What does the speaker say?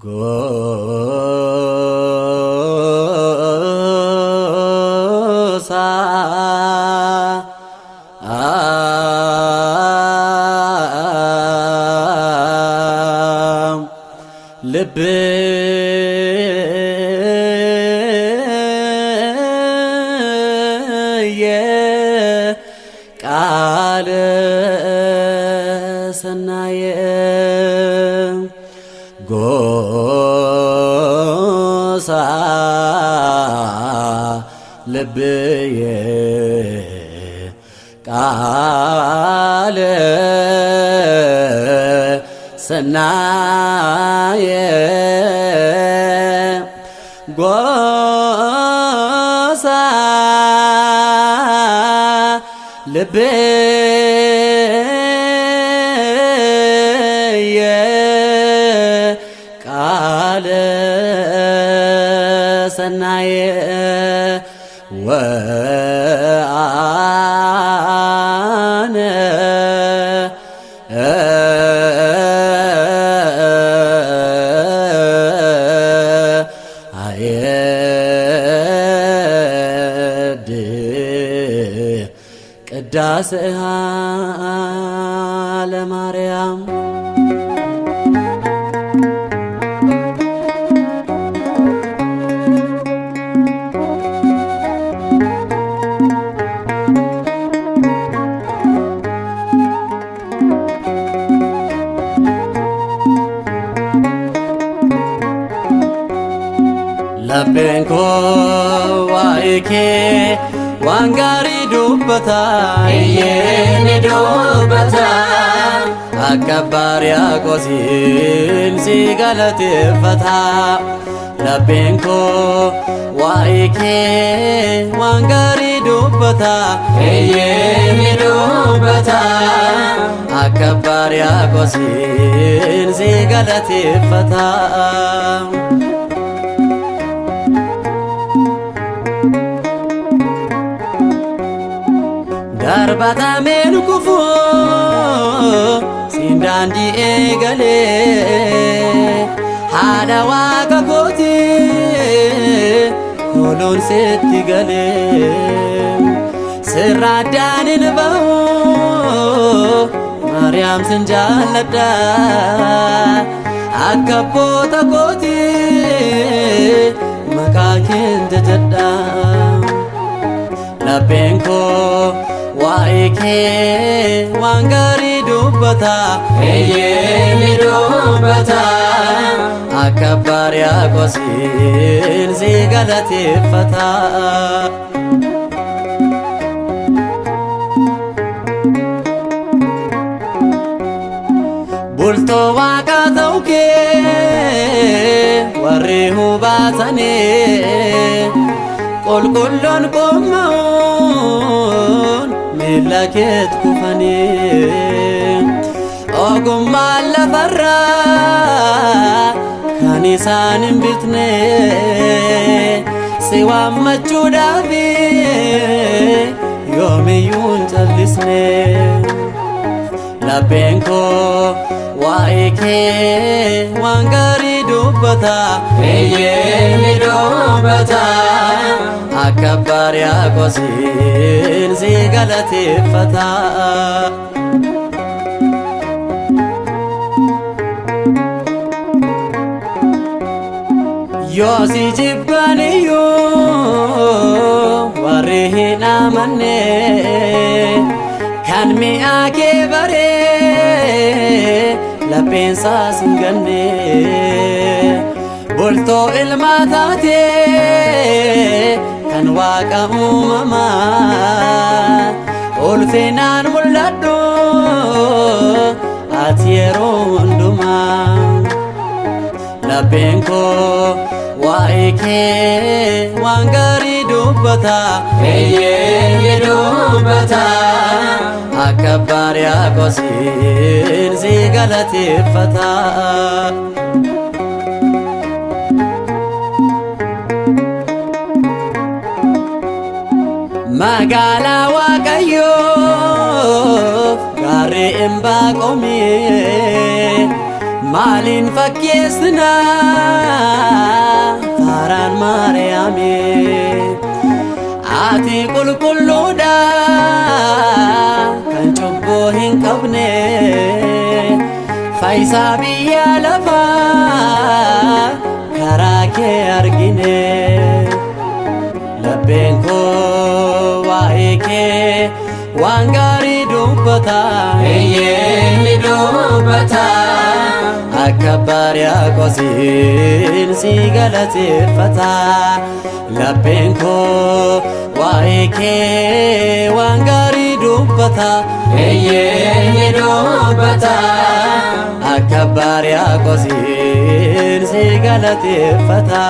ጎሳ ልብየ ቃለ ሰናየ ጎሳ ልብየ ቃለ ሰናየ ጎሳ ልብየ ቃለ ሰናየ ወአነ አየድ ቅዳሴሃ ለማርያም ለቤንኮ ዋይኬ ዋንጋሪ ዱበታ እየኔ ዱበታ አከባሪያ ቆሲን ሲገለቴፈታ ለቤንኮ ዋይኬ ዋንጋሪ ዱበታ እየኔ ዱበታ አከባሪያ ቆሲን ሲገለቴፈታ darbata men kufu sindandi egale hada waka koti kolon setti gale siradanin bahu maryam sinjalada akapota koti makakin jadda labenko waike wangari dubbata eyeni dubbata akabariya qosin sigalatifata bulto waqa tauke warri hubatane qulqullun qummaun milaket kufani ogumma lafarra kanisanin bitne siwammachu dafi yomiyun challisne labenko waike wangari dubbata eyeni dubbata akabariya qosin sigalatifata yosi jibbaniyo warri hin amanne kan mi'aake bare lapeensa singanne bultoo ilma taate kan waaqa uumama ulfinaan mul'adhu ati yeroo hundumaa labbeenko waa'ee waan gaarii dubbata eeyyee dubbata akka baariyaa qosin si galateeffata. Magala Waaqayyo gaarree Imbaaqomee maalin fakkeessina faaraan Maariyaami ati qulqulluudha kan cubbuu hin qabne fayyisaa biyya lafaa karaa kee argine labbeen koo waa'ee kee waan gaarii dubbata ni dubbata akka Bariyaakoosiin si galateeffata labbeen koo waa'ee kee waan gaarii dubbata ni dubbata akka Bariyaakoosiin si galateeffata.